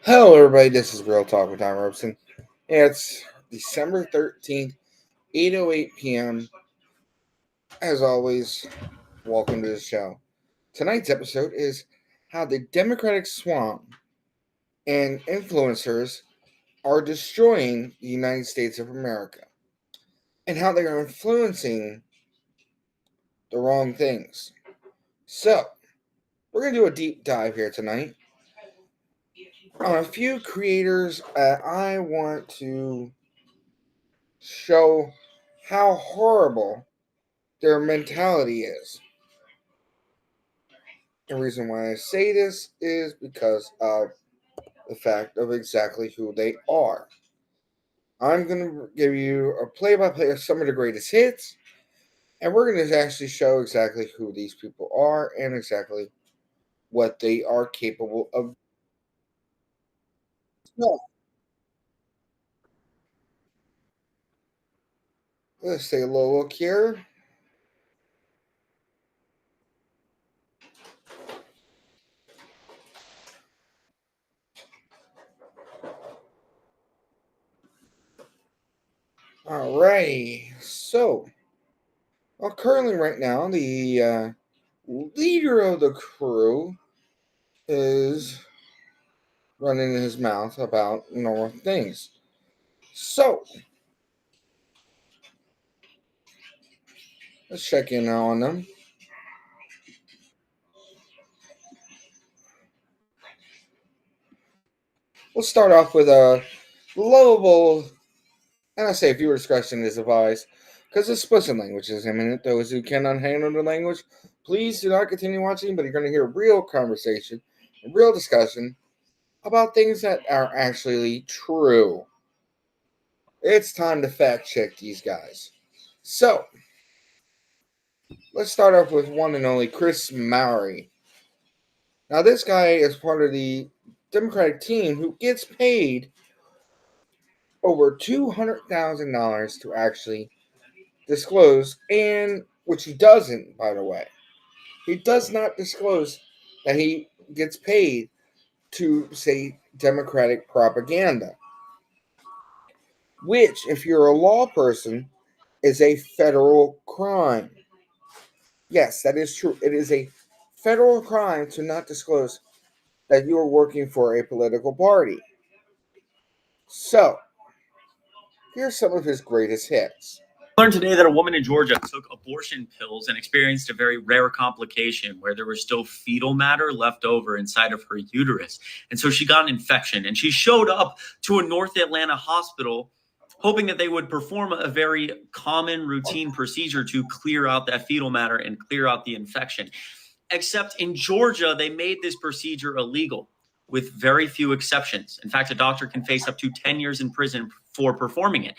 Hello, everybody. This is Real Talk with Tom Robeson. It's December 13th, 8:08 p.m. As always, welcome to the show. Tonight's episode is how the Democratic swamp and influencers are destroying the United States of America and how they are influencing the wrong things. So, we're going to do a deep dive here tonight on a few creators that I want to show how horrible their mentality is. The reason why I say this is because of the fact of exactly who they are. I'm going to give you a play-by-play of some of the greatest hits, and we're going to actually show exactly who these people are and exactly what they are capable of. So, let's take a little look here. Alrighty, so currently right now the leader of the crew is running his mouth about normal things. So let's check in on them. We'll start off with a lovable, and I say viewer discretion is advised, because explicit language is imminent. Those who cannot handle the language, please do not continue watching, but you're going to hear real conversation and real discussion about things that are actually true. It's time to fact check these guys. So, let's start off with one and only Chris Mowry. Now, this guy is part of the Democratic team who gets paid over $200,000 to actually disclose, and which he doesn't, by the way. He does not disclose that he gets paid to say Democratic propaganda, which, if you're a law person, is a federal crime. Yes, that is true. It is a federal crime to not disclose that you are working for a political party. So, here's some of his greatest hits. Learned today that a woman in Georgia took abortion pills and experienced a very rare complication where there was still fetal matter left over inside of her uterus. And so she got an infection, and she showed up to a North Atlanta hospital hoping that they would perform a very common routine procedure to clear out that fetal matter and clear out the infection. Except in Georgia, they made this procedure illegal with very few exceptions. In fact, a doctor can face up to 10 years in prison for performing it.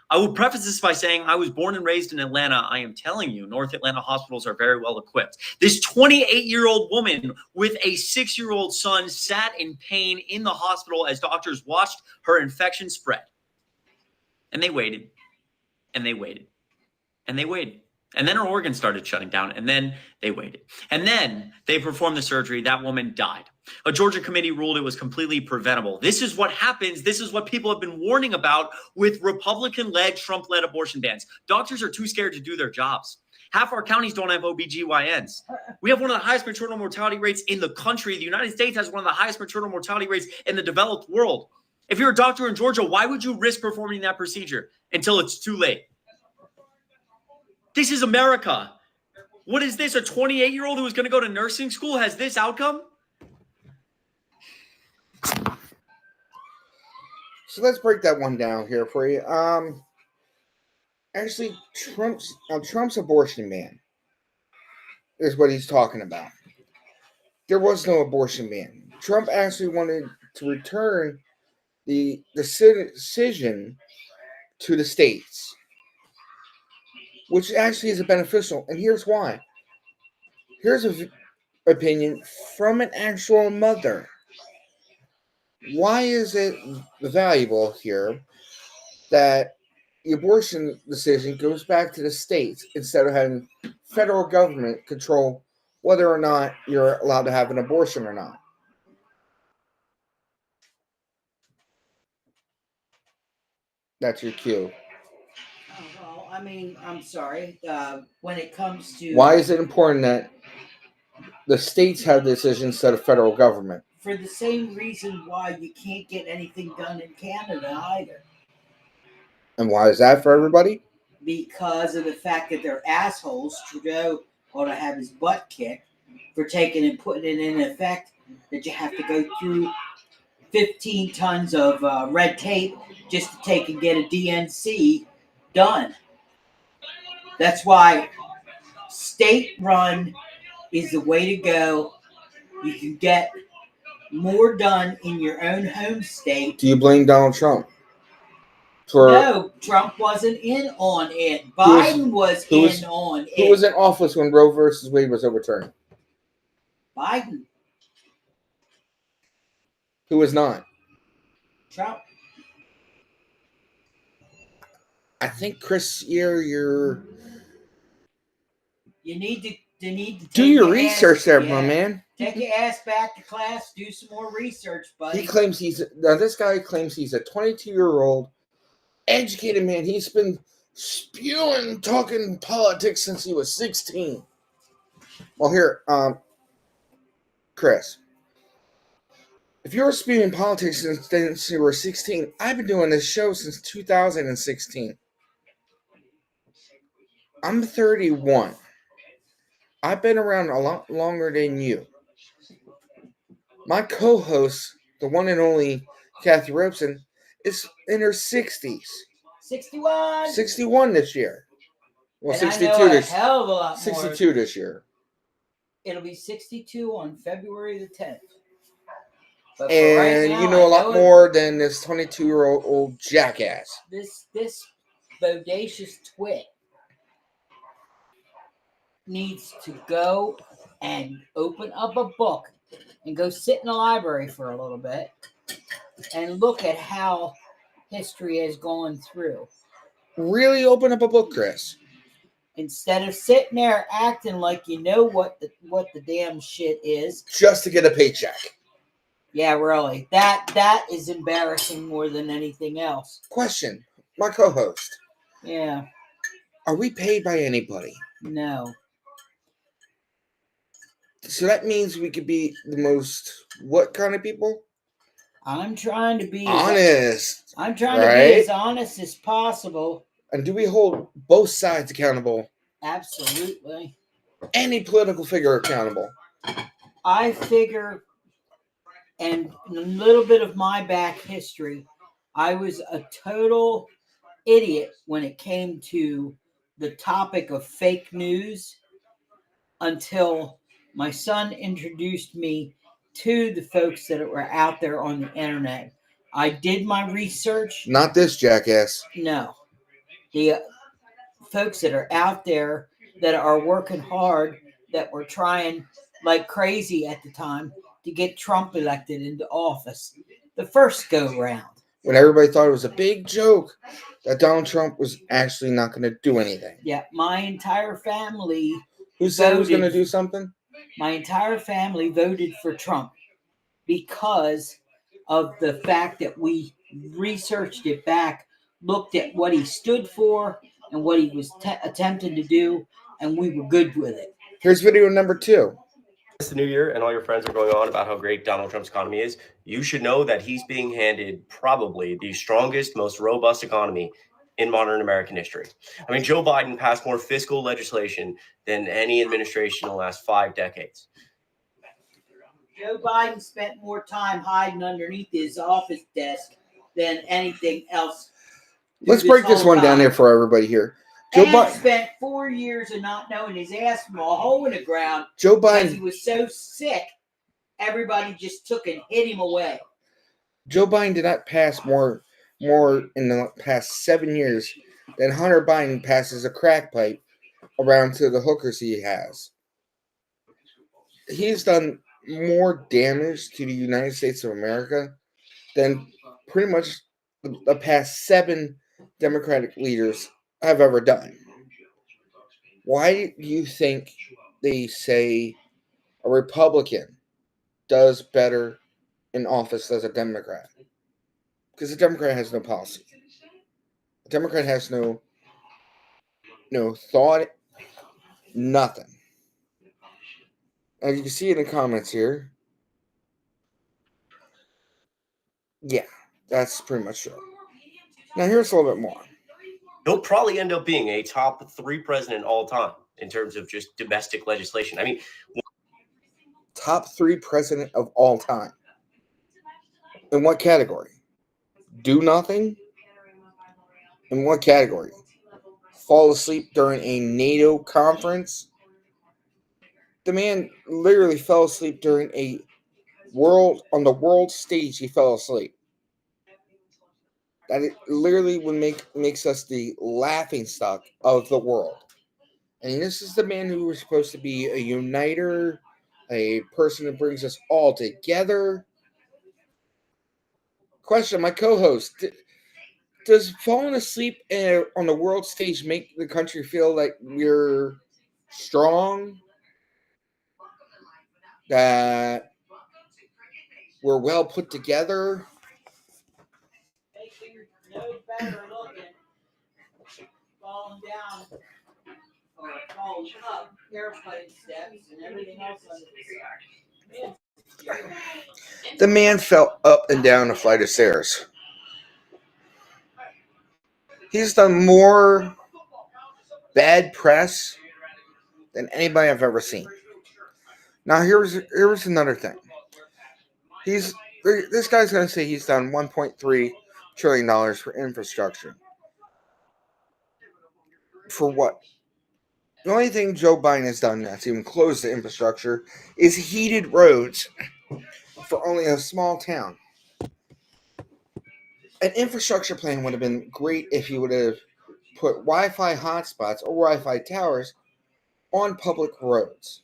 I will preface this by saying I was born and raised in Atlanta. I am telling you, North Atlanta hospitals are very well equipped. This 28-year-old woman with a 6-year-old son sat in pain in the hospital as doctors watched her infection spread. And they waited, and they waited, and they waited. And then her organs started shutting down, and then they waited. And then they performed the surgery. That woman died. A Georgia committee ruled it was completely preventable. This is what happens. This is what people have been warning about with Republican-led, Trump-led abortion bans. Doctors are too scared to do their jobs. Half our counties don't have OBGYNs. We have one of the highest maternal mortality rates in the country. The United States has one of the highest maternal mortality rates in the developed world. If you're a doctor in Georgia, why would you risk performing that procedure until it's too late? This is America. What is this? A 28-year-old who is going to go to nursing school has this outcome? So let's break that one down here for you. Actually, Trump's abortion ban is what he's talking about. There was no abortion ban. Trump actually wanted to return the decision to the states, which actually is beneficial. And here's why. Here's an opinion from an actual mother. Why is it valuable here that the abortion decision goes back to the states instead of having federal government control whether or not you're allowed to have an abortion or not. That's your cue. Oh, well, I mean, I'm sorry. When it comes to Why is it important that the states have decisions instead of federal government? for the same reason why you can't get anything done in Canada either, And why is that for everybody? because of the fact that they're assholes. Trudeau ought to have his butt kicked for taking and putting it in effect that you have to go through 15 tons of red tape just to take and get a DNC done. That's why state run is the way to go. You can get more done in your own home state. Do you blame Donald Trump? No, Trump wasn't in on it. Biden was in on it. Who was in office when Roe versus Wade was overturned? Biden. Who was not? Trump. I think, Chris, you need to do your research there, my man. Take your ass back to class. Do some more research, buddy. This guy claims he's a 22-year-old educated man. He's been spewing, talking politics since he was 16. Well, here, Chris, if you were spewing politics since you were 16, I've been doing this show since 2016. I'm 31. I've been around a lot longer than you. My co-host, the one and only Kathy Robeson, is in her 60s. 61. 61 this year. Well, and 62 I know this a hell of a lot 62 more. this year. It'll be 62 on February the 10th. But And right now, you know a lot more than this 22-year-old jackass. This bodacious twit needs to go and open up a book and go sit in the library for a little bit and look at how history has gone through. Really open up a book, Chris. Instead of sitting there acting like you know what the damn shit is. Just to get a paycheck. Yeah, really. That is embarrassing more than anything else. Question. My co-host. Yeah. Are we paid by anybody? No. So that means we could be the most, what kind of people? I'm trying to be honest. I'm trying to be as honest as possible. And do we hold both sides accountable? Absolutely. Any political figure accountable? I figure, and a little bit of my back history, I was a total idiot when it came to the topic of fake news until my son introduced me to the folks that were out there on the internet. I did my research. Not this jackass. No. The folks that are out there that are working hard, that were trying like crazy at the time to get Trump elected into office. The first go round. When everybody thought it was a big joke that Donald Trump was actually not going to do anything. Yeah, my entire family. Who said he was going to do something? My entire family voted for Trump because of the fact that we researched it back, looked at what he stood for and what he was attempting to do, and we were good with it. Here's video number 2. It's the new year and all your friends are going on about how great Donald Trump's economy is. You should know that he's being handed probably the strongest, most robust economy in modern American history. I mean, Joe Biden passed more fiscal legislation than any administration in the last 5 decades. Joe Biden spent more time hiding underneath his office desk than anything else. Let's break this one down here for everybody here. Joe Biden spent 4 years of not knowing his ass from a hole in the ground. Joe Biden, because he was so sick, everybody just took and hit him away. Joe Biden did not pass more in the past 7 years than Hunter Biden passes a crack pipe around to the hookers he has. He's done more damage to the United States of America than pretty much the past 7 Democratic leaders have ever done. Why do you think they say a Republican does better in office than a Democrat. Because a Democrat has no policy. A Democrat has no thought, nothing. As you can see in the comments here, yeah, that's pretty much true. Now here's a little bit more. He'll probably end up being a top 3 president all time in terms of just domestic legislation. I mean, top 3 president of all time. In what category? Do nothing? In what category? Fall asleep during a NATO conference? The man literally fell asleep during on the world stage. He fell asleep. That it literally makes us the laughing stock of the world. And this is the man who was supposed to be a uniter, a person that brings us all together. Question, my co-host: does falling asleep on the world stage make the country feel like we're strong? That we're well put together? No better looking, falling down or falling up airplane steps and everything else under the sun. The man fell up and down a flight of stairs. He's done more bad press than anybody I've ever seen. Now here's another thing. This guy's going to say he's done $1.3 trillion for infrastructure. For what? The only thing Joe Biden has done that's even close to infrastructure is heated roads for only a small town. An infrastructure plan would have been great if he would have put Wi-Fi hotspots or Wi-Fi towers on public roads.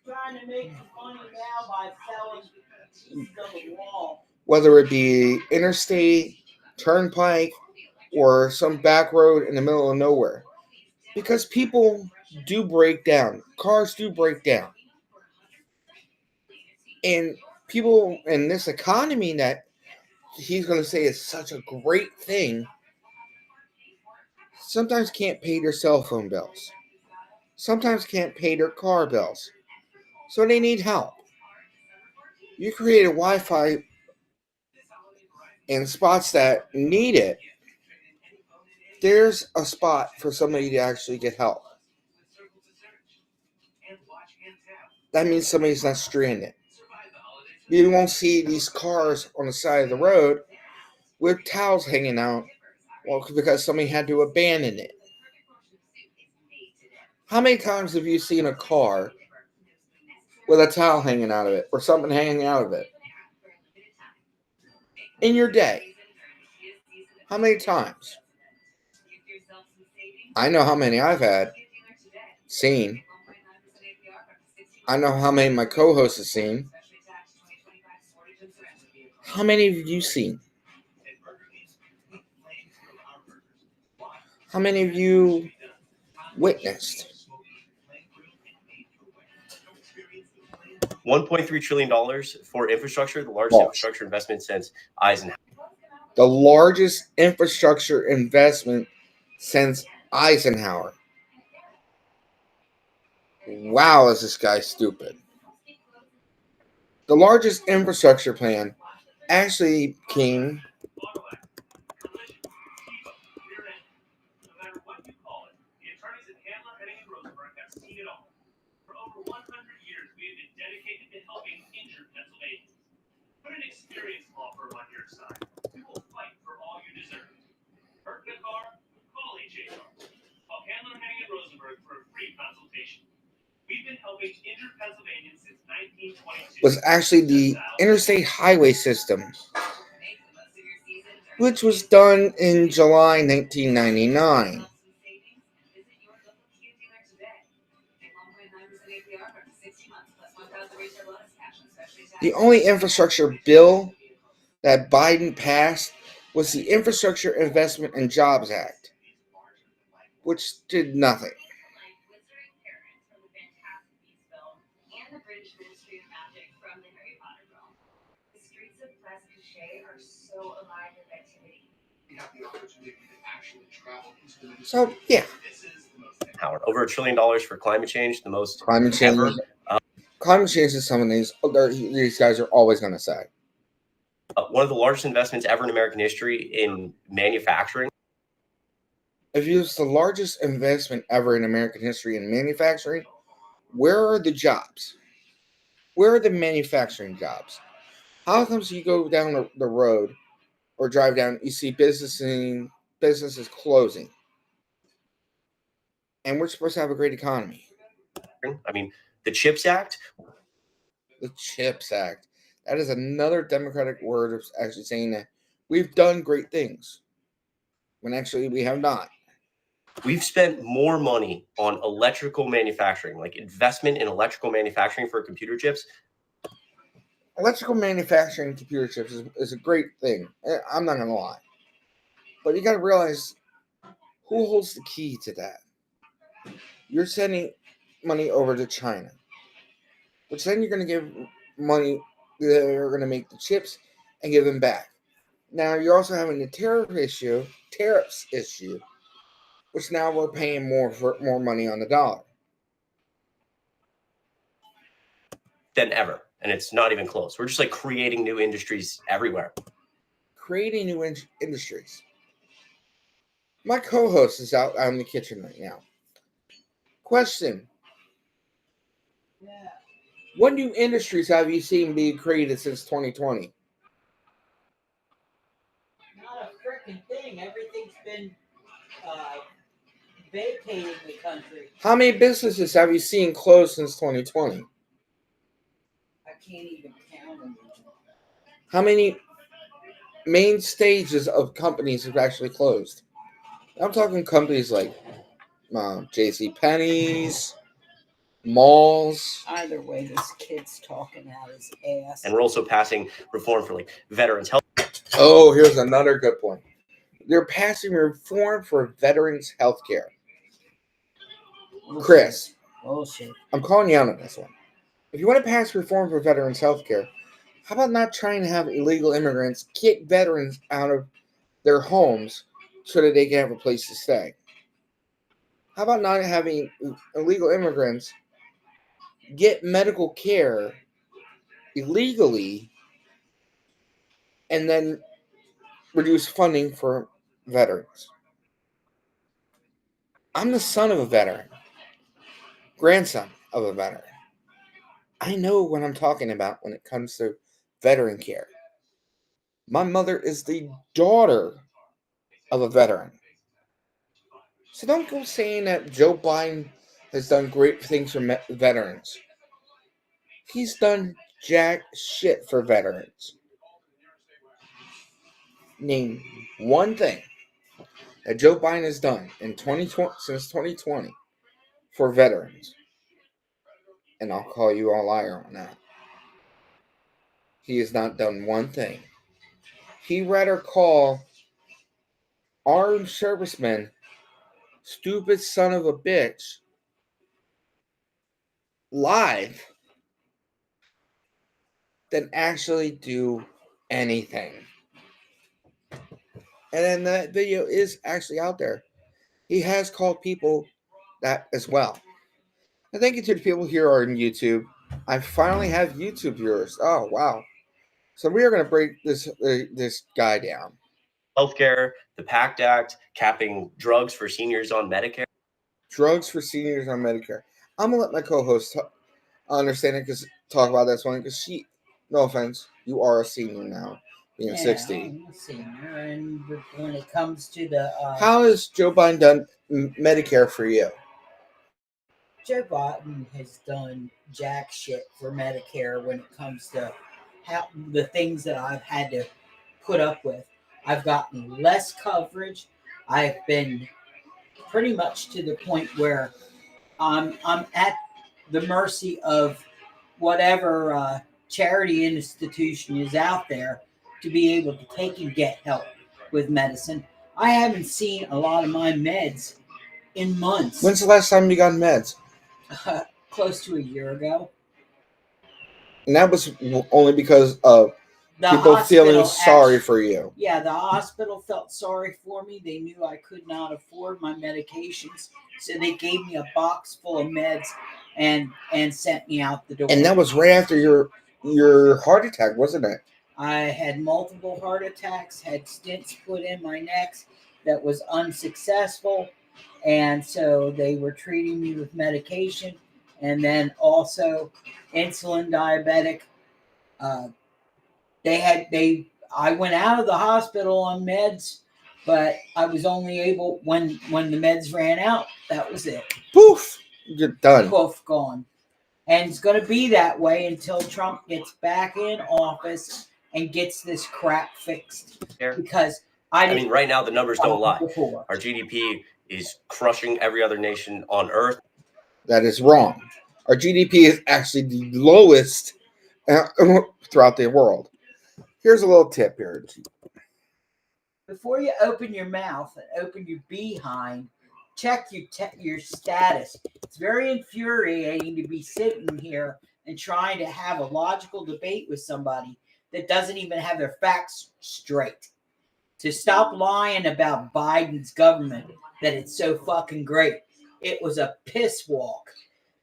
Trying to make money now by selling pieces of the wall. Whether it be interstate, turnpike, or some back road in the middle of nowhere. Because people do break down. Cars do break down. And people in this economy that he's going to say is such a great thing sometimes can't pay their cell phone bills. Sometimes can't pay their car bills. So they need help. You create a Wi-Fi in spots that need it. There's a spot for somebody to actually get help. That means somebody's not stranded. You won't see these cars on the side of the road with towels hanging out, well, because somebody had to abandon it. How many times have you seen a car with a towel hanging out of it or something hanging out of it? In your day? How many times? I know how many I've seen. I know how many my co-hosts have seen. How many have you seen? How many of you witnessed? $1.3 trillion for infrastructure, the largest infrastructure investment since Eisenhower. The largest infrastructure investment since Eisenhower. Wow, is this guy stupid. The largest infrastructure plan actually came was actually the interstate highway system, which was done in July 1999. The only infrastructure bill that Biden passed was the Infrastructure Investment and Jobs Act, which did nothing. So yeah, Howard, over $1 trillion for climate change, the most climate change. ever. Climate change is something these guys are always going to say. One of the largest investments ever in American history in manufacturing. If it's the largest investment ever in American history in manufacturing, where are the jobs? Where are the manufacturing jobs? How comes you go down the road or drive down, you see businesses closing, and we're supposed to have a great economy? I mean, the CHIPS Act. The CHIPS Act. That is another Democratic word of actually saying that we've done great things, when actually we have not. We've spent more money on electrical manufacturing, like investment in electrical manufacturing for computer chips. Electrical manufacturing computer chips is a great thing. I'm not going to lie. But you got to realize, who holds the key to that? You're sending money over to China, which then you're going to give money, they're going to make the chips and give them back. Now you're also having the tariffs issue, which now we're paying more money on the dollar Than ever, and it's not even close. We're just like creating new industries everywhere. Creating new industries. My co-host is out in the kitchen right now. Question. Yeah. What new industries have you seen being created since 2020? Not a freaking thing. Everything's been vacating the country. How many businesses have you seen close since 2020? I can't even count them. How many main stages of companies have actually closed? I'm talking companies like JCPenney's, malls. Either way, this kid's talking out his ass. And we're also passing reform for like veterans health. Oh, here's another good point. They're passing reform for veterans health care. Chris, Bullshit. I'm calling you out on this one. If you want to pass reform for veterans health care, how about not trying to have illegal immigrants kick veterans out of their homes so that they can have a place to stay? How about not having illegal immigrants get medical care illegally and then reduce funding for veterans? I'm the son of a veteran, grandson of a veteran. I know what I'm talking about when it comes to veteran care. My mother is the daughter of a veteran. So don't go saying that Joe Biden has done great things for veterans. He's done jack shit for veterans. Name one thing that Joe Biden has done in 2020 since 2020 for veterans, and I'll call you a liar on that. He has not done one thing. He'd rather call armed servicemen stupid son of a bitch live than actually do anything. And then that video is actually out there. He has called people that as well. And thank you to the people here on YouTube. I finally have YouTube viewers. Oh, wow. So we are going to break this guy down. Healthcare, the PACT Act, capping drugs for seniors on Medicare. Drugs for seniors on Medicare. I'm going to let my co-host understand it, talk about this one, because she, no offense, you are a senior now, being 60. I'm a senior, and when it comes to the... How has Joe Biden done Medicare for you? Joe Biden has done jack shit for Medicare when it comes to how the things that I've had to put up with. I've gotten less coverage. I've been pretty much to the point where I'm at the mercy of whatever charity institution is out there to be able to take and get help with medicine. I haven't seen a lot of my meds in months. When's the last time you got meds? Close to a year ago. And that was only because of The People feeling hospital sorry actu- for you. Yeah, the hospital felt sorry for me. They knew I could not afford my medications, so they gave me a box full of meds and sent me out the door. And that was right after your heart attack, wasn't it? I had multiple heart attacks, had stents put in my necks that was unsuccessful, and so they were treating me with medication, and then also insulin diabetic. Uh, I went out of the hospital on meds, but I was only able when the meds ran out. That was it. Poof, you're done. Poof, gone. And it's going to be that way until Trump gets back in office and gets this crap fixed. Because I mean, right now the numbers don't lie. Before. Our GDP is crushing every other nation on earth. That is wrong. Our GDP is actually the lowest throughout the world. Here's a little tip here. Before you open your mouth and open your behind, check your status. It's very infuriating to be sitting here and trying to have a logical debate with somebody that doesn't even have their facts straight. To stop lying about Biden's government, that it's so fucking great. It was a piss walk,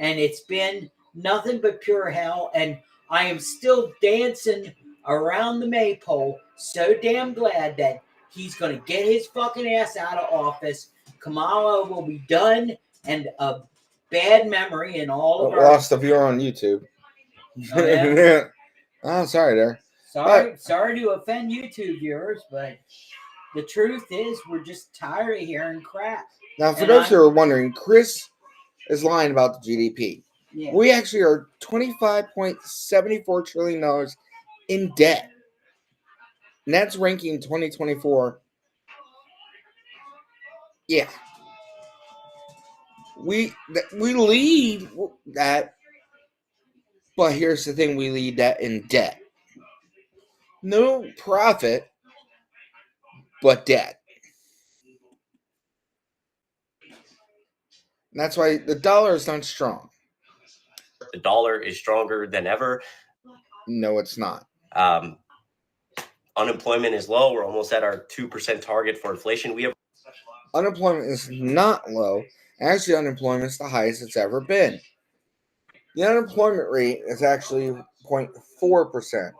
and it's been nothing but pure hell, and I am still dancing around the maypole, so damn glad that he's going to get his fucking ass out of office. Kamala will be done, and a bad memory in all of our... Lost a viewer on YouTube. Oh, yeah? Oh, sorry there. Sorry to offend YouTube viewers, but the truth is we're just tired of hearing crap. Now, for those who are wondering, Chris is lying about the GDP. Yeah. We actually are $25.74 trillion in debt. And that's ranking 2024. Yeah. We lead that, but here's the thing, we lead that in debt. No profit, but debt. And that's why the dollar is not strong. The dollar is stronger than ever. No, it's not. Unemployment is low. We're almost at our 2% target for inflation. Unemployment is not low. Actually, unemployment is the highest it's ever been. The unemployment rate is actually 0.4%.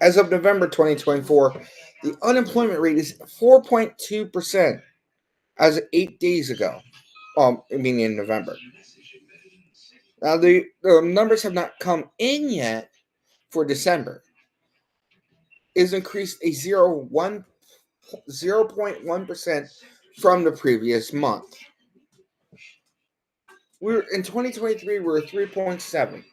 As of November 2024, the unemployment rate is 4.2% as of 8 days ago. Meaning in November. Now, the numbers have not come in yet for December. It's increased a 0.1% from the previous month. In 2023, we were 3.7.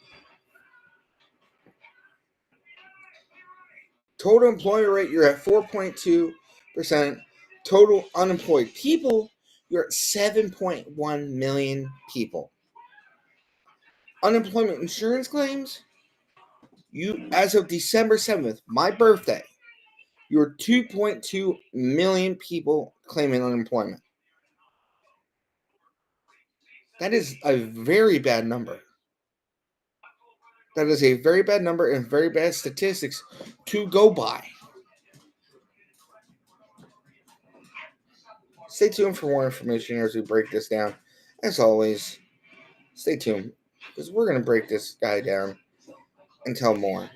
Total employment rate, you're at 4.2%. Total unemployed people, you're at 7.1 million people. Unemployment insurance claims, as of December 7th, my birthday, you're 2.2 million people claiming unemployment. That is a very bad number. That is a very bad number and very bad statistics to go by. Stay tuned for more information as we break this down. As always, stay tuned because we're going to break this guy down and tell more.